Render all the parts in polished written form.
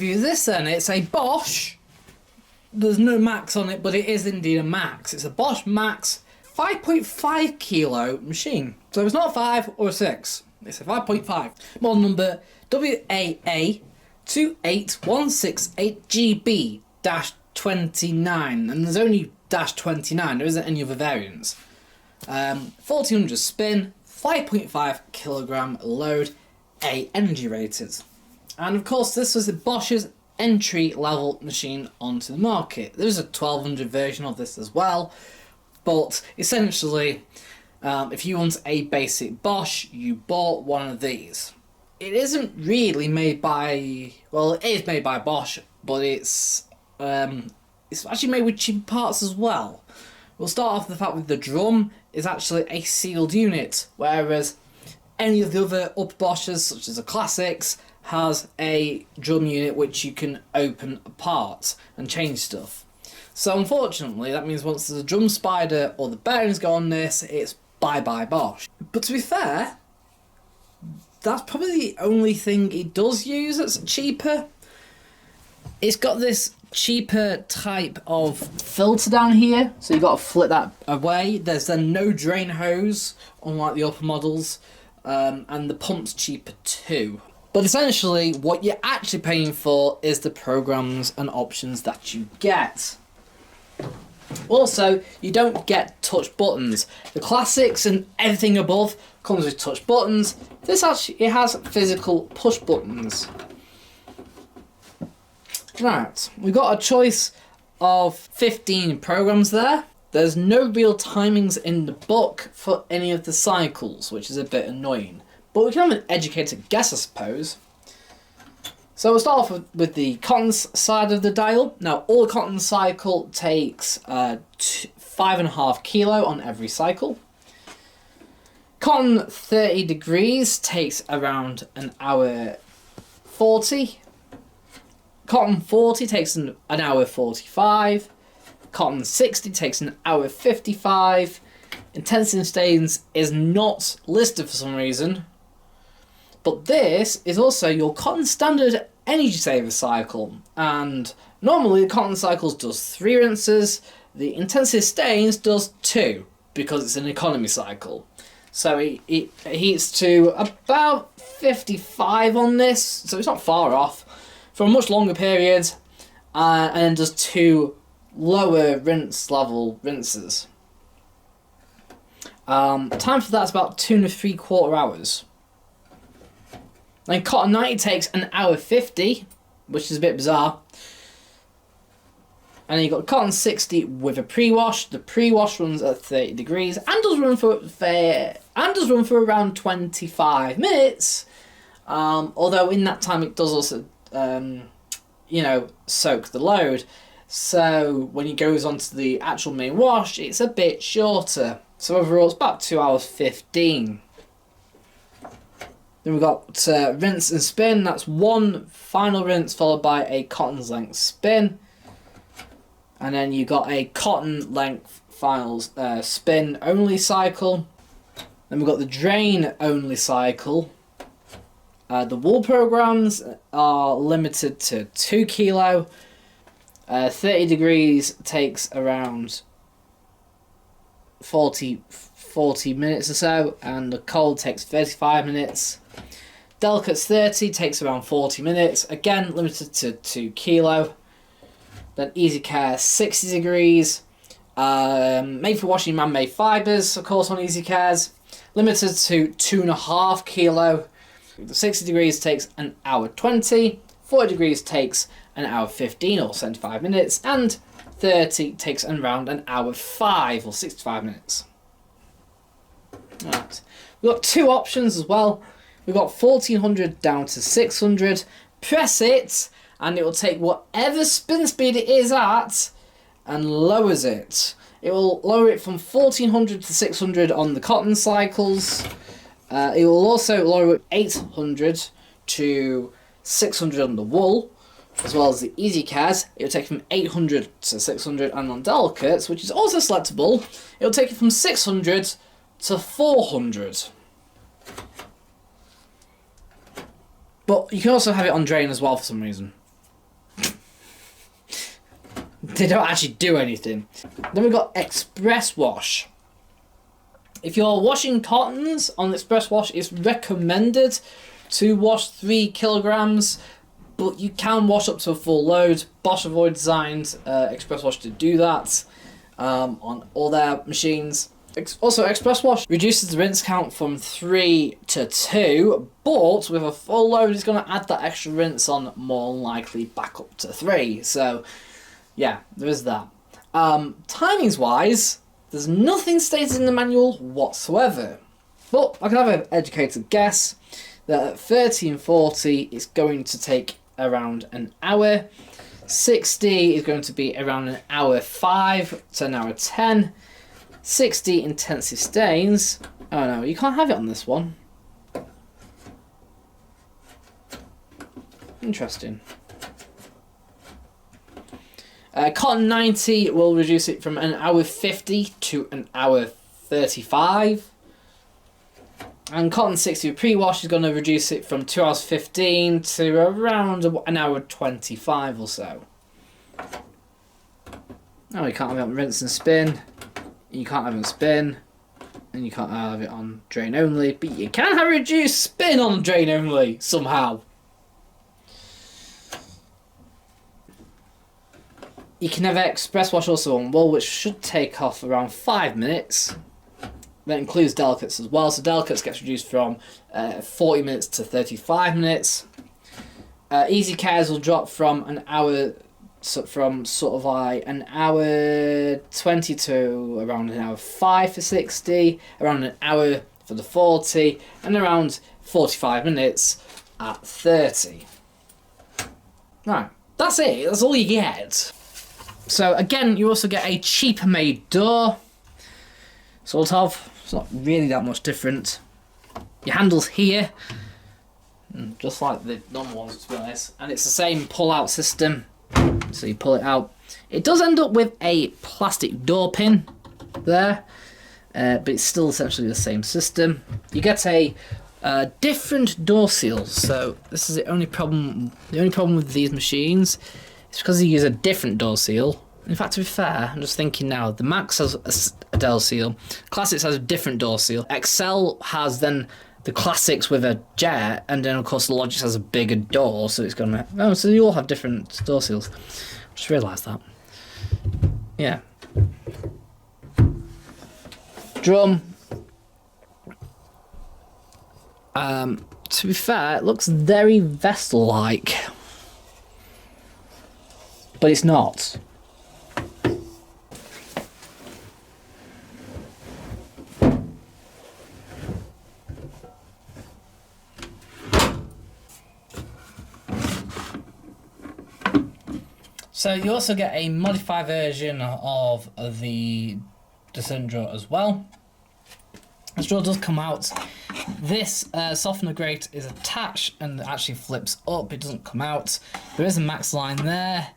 overview of this then. It's a Bosch. There's no Max on it, but it is indeed a Max. It's a Bosch Maxx 5.5 kilo machine. So it's not a 5 or a 6. It's a 5.5. Model number WAA28168GB-29. And there's only -29. There isn't any other variants. 1400 spin, 5.5 kilogram load, A energy rated. And of course this was the Bosch's entry level machine onto the market. There is a 1200 version of this as well, but essentially if you want a basic Bosch, you bought one of these. It isn't really made by, well, it is made by Bosch, but it's actually made with cheap parts as well. We'll start off with the fact that the drum is actually a sealed unit, whereas any of the other upper Bosches, such as the Classics, has a drum unit which you can open apart and change stuff. So unfortunately, that means once there's a drum spider or the bearings go on this, it's bye-bye Bosch. But to be fair, that's probably the only thing it does use that's cheaper. It's got this cheaper type of filter down here, so you've got to flip that away. There's then no drain hose, unlike the upper models, and the pump's cheaper too. But essentially, what you're actually paying for is the programs and options that you get. Also, you don't get touch buttons. The Classics and everything above comes with touch buttons. This actually, it has physical push buttons. Right, we've got a choice of 15 programs there. There's no real timings in the book for any of the cycles, which is a bit annoying. But we can have an educated guess, I suppose. So we'll start off with the cotton side of the dial. Now, all cotton cycle takes 5.5 kilo on every cycle. Cotton 30 degrees takes around an hour 40. Cotton 40 takes an hour 45. Cotton 60 takes an hour 55. Intensity in stains is not listed for some reason. But this is also your cotton standard energy saver cycle. And normally the cotton cycles does 3 rinses. The intensity of stains does 2 because it's an economy cycle. So it heats to about 55 on this. So it's not far off. For a much longer period, and then does 2 lower rinse level rinses. Time for that's about 2.75 hours. Then cotton 90 takes an hour 50, which is a bit bizarre. And then you've got cotton 60 with a pre-wash. The pre-wash runs at 30 degrees and does run for around 25 minutes. Although in that time it does also soak the load. So when it goes onto the actual main wash, it's a bit shorter. So overall, it's about 2 hours 15. Then we've got rinse and spin. That's 1 final rinse followed by a cotton's length spin. And then you've got a cotton length final spin only cycle. Then we've got the drain only cycle. The wool programs are limited to 2 kilo. 30 degrees takes around 40 minutes or so, and the cold takes 35 minutes. Delicates 30 takes around 40 minutes, again limited to 2 kilo. Then Easy Care 60 degrees, made for washing man-made fibres, of course, on Easy Cares, limited to 2.5 kilo. The 60 degrees takes an hour 20, 40 degrees takes an hour 15 or 75 minutes, and 30 takes around an hour 5 or 65 minutes. Right. We've got 2 options as well. We've got 1400 down to 600. Press it, and it will take whatever spin speed it is at and lowers it. It will lower it from 1400 to 600 on the cotton cycles. It will also lower it 800 to 600 on the wool, as well as the Easy Cares. It will take it from 800 to 600, and on Delicates, which is also selectable, it will take it from 600 to 400. But you can also have it on drain as well for some reason. They don't actually do anything. Then we've got express wash. If you're washing cottons on express wash, it's recommended to wash 3 kilograms, but you can wash up to a full load. Bosch have already designed express wash to do that on all their machines. Also, express wash reduces the rinse count from 3 to 2, but with a full load, it's going to add that extra rinse on, more than likely back up to 3. So, yeah, there is that. Timings wise, there's nothing stated in the manual whatsoever, but I can have an educated guess that at 30 and 40 it's going to take around an hour. 60 is going to be around an hour 5 to an hour 10. 60 intensive stains. Oh no, you can't have it on this one. Interesting. Cotton 90 will reduce it from an hour 50 to an hour 35. And cotton 60 with pre-wash is going to reduce it from 2 hours 15 to around an hour 25 or so. Oh, you can't have it on rinse and spin. You can't have it on spin. And you can't have it on drain only. But you can have reduced spin on drain only somehow. You can have express wash also on wool, which should take off around 5 minutes. That includes delicates as well. So delicates gets reduced from 40 minutes to 35 minutes. Easy cares will drop from an hour, from sort of like an hour 20 to around an hour 5 for 60, around an hour for the 40, and around 45 minutes at 30. Right, that's it. That's all you get. So again, you also get a cheaper made door, sort of. It's not really that much different. Your handle's here, just like the normal ones, to be honest, and it's the same pull-out system. So you pull it out. It does end up with a plastic door pin there, but it's still essentially the same system. You get a different door seal. So this is the only problem. The only problem with these machines is because you use a different door seal. In fact, to be fair, I'm just thinking now, the Maxx has a door seal, Classics has a different door seal, Excel has then the Classics with a jet, and then of course the Logix has a bigger door, so it's gonna, oh, so you all have different door seals. Just realised that. Yeah. Drum. To be fair, it looks very Vestal-like, but it's not. So you also get a modified version of the descent drawer as well. This drawer does come out. This softener grate is attached and actually flips up. It doesn't come out. There is a Maxx line there.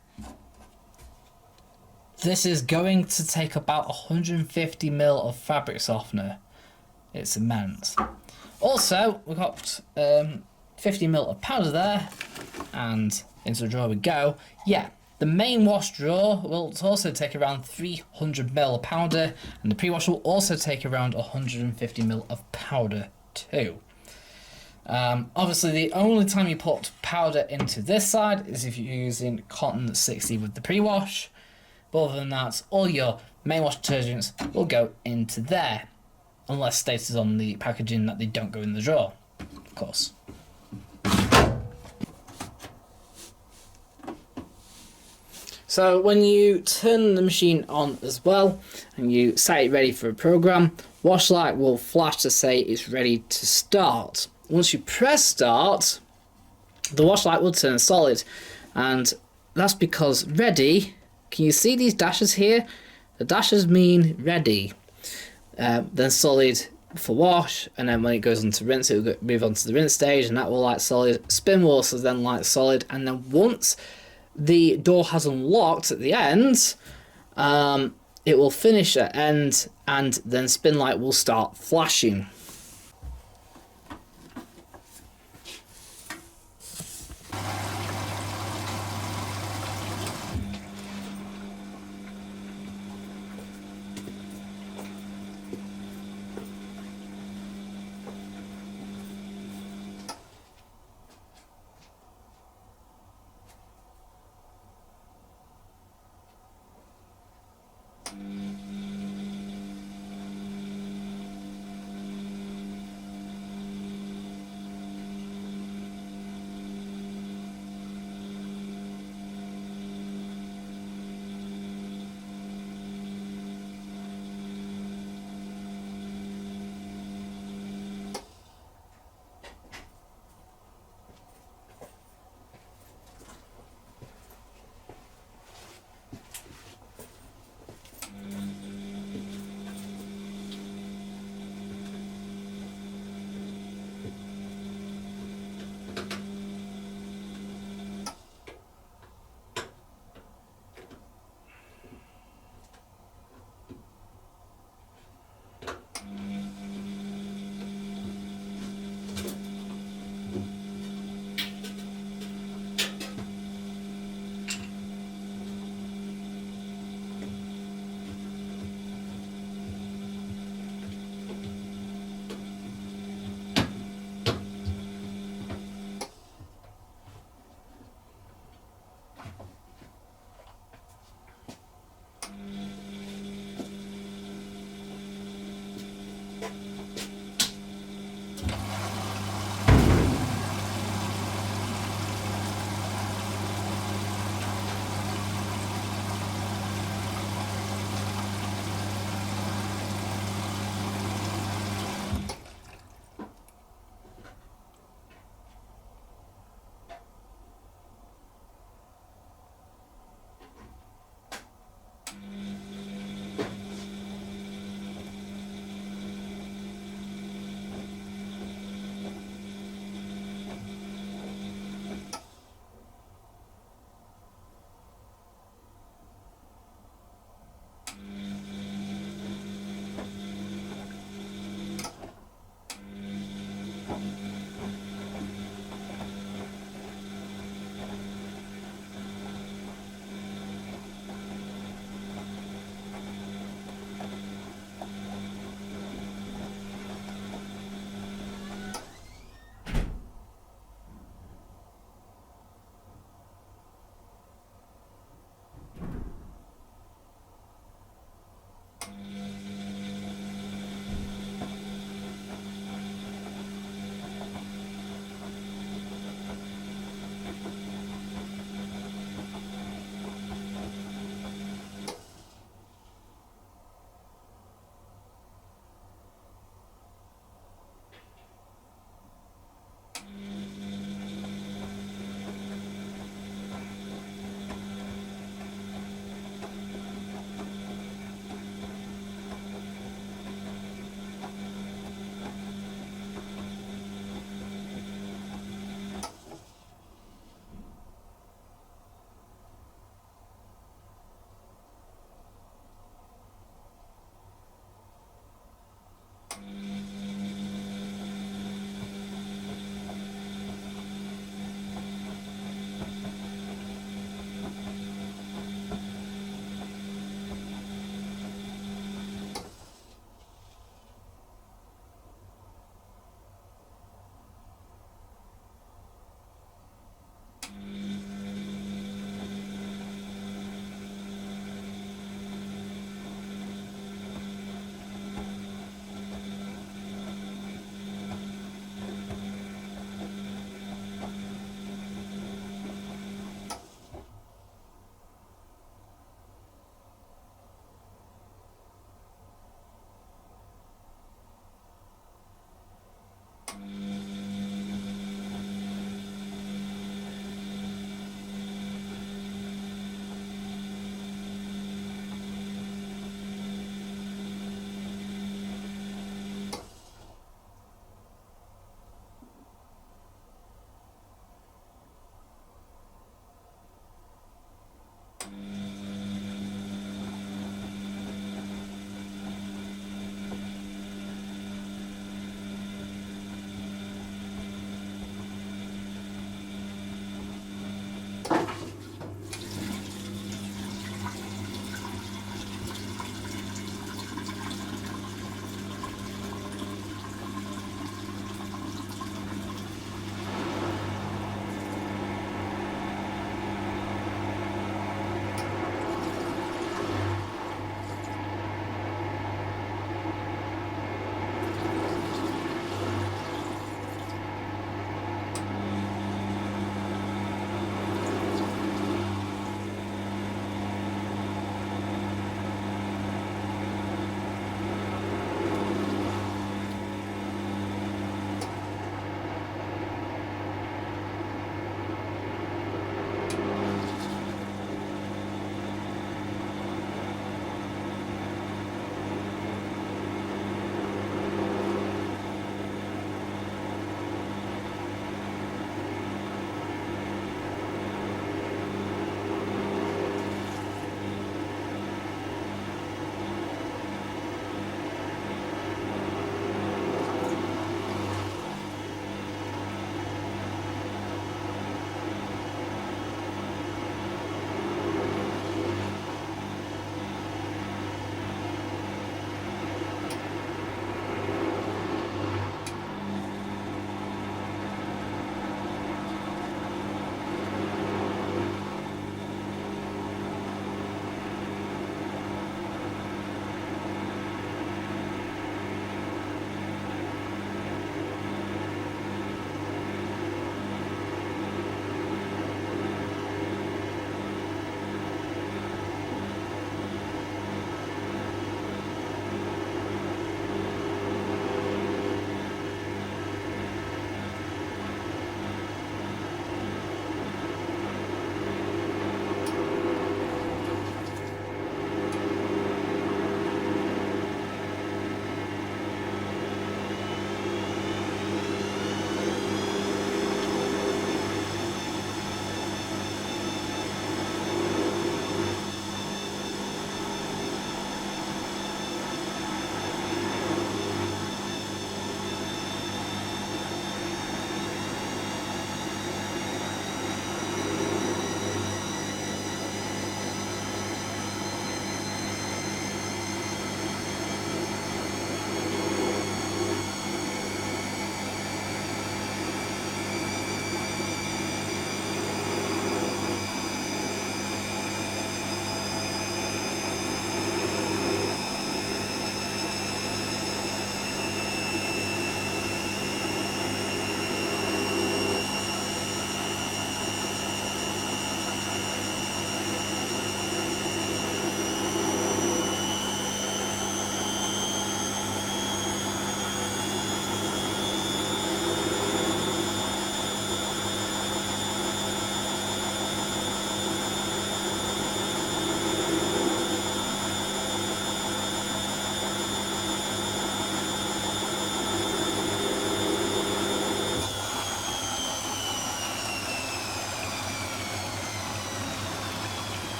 This is going to take about 150ml of fabric softener. It's immense. Also, we've got 50ml of powder there, and into the drawer we go. Yeah. The main wash drawer will also take around 300ml of powder, and the pre-wash will also take around 150ml of powder too. Obviously, the only time you put powder into this side is if you're using cotton 60 with the pre-wash. But other than that, all your main wash detergents will go into there, unless stated on the packaging that they don't go in the drawer, of course. So when you turn the machine on as well, and you set it ready for a program, wash light will flash to say it's ready to start. Once you press start, the wash light will turn solid, and that's because ready, can you see these dashes here? The dashes mean ready. Then solid for wash, and then when it goes on to rinse, it will move on to the rinse stage, and that will light solid. Spin will also then light solid, and then once the door has unlocked at the end, it will finish at end, and then spin light will start flashing.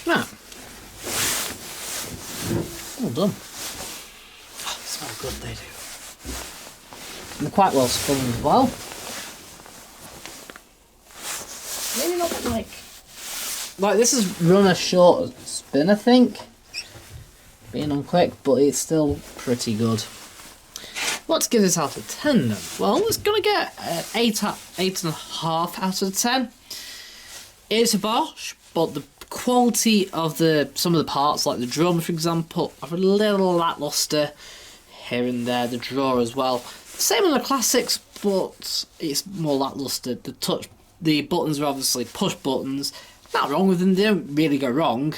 Now, all done. Oh, they smell good, they do. And they're quite well spun as well. Maybe not like this is run a short spin, I think. Being on quick, but it's still pretty good. Let's give this out of 10 then. Well, it's gonna get 8.5 out of 10. It's a Bosch, but the quality of some of the parts, like the drum for example, are a little lackluster here and there. The drawer as well. Same on the classics, but it's more lackluster. The buttons are obviously push buttons. Not wrong with them, they don't really go wrong.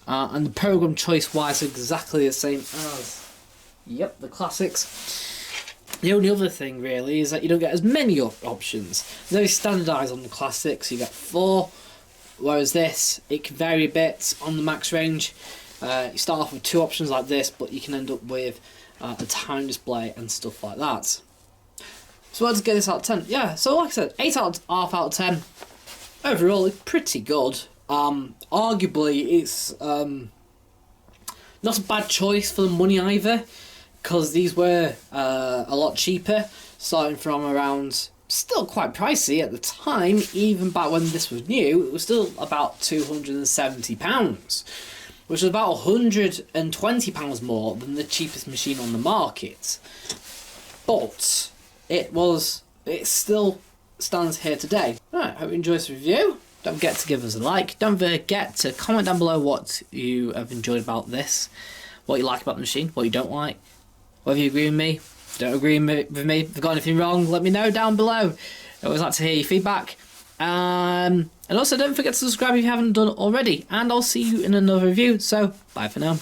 And the program choice wise exactly the same as the classics. The only other thing really is that you don't get as many options. They're very standardised on the classics, you get 4, whereas this, it can vary a bit on the max range. You start off with 2 options like this, but you can end up with a time display and stuff like that. So let's get this out of 10. Yeah, so like I said, 8.5 out of 10. Overall, it's pretty good. Arguably, it's not a bad choice for the money either, because these were a lot cheaper, starting from around, still quite pricey at the time, even back when this was new, it was still about £270, which is about £120 more than the cheapest machine on the market. But it still stands here today. Right, hope you enjoyed this review. Don't forget to give us a like. Don't forget to comment down below what you have enjoyed about this, what you like about the machine, what you don't like, whether you agree with me, don't agree with me, if I've got anything wrong, let me know down below. I always like to hear your feedback. And also don't forget to subscribe if you haven't done already. And I'll see you in another review. So, bye for now.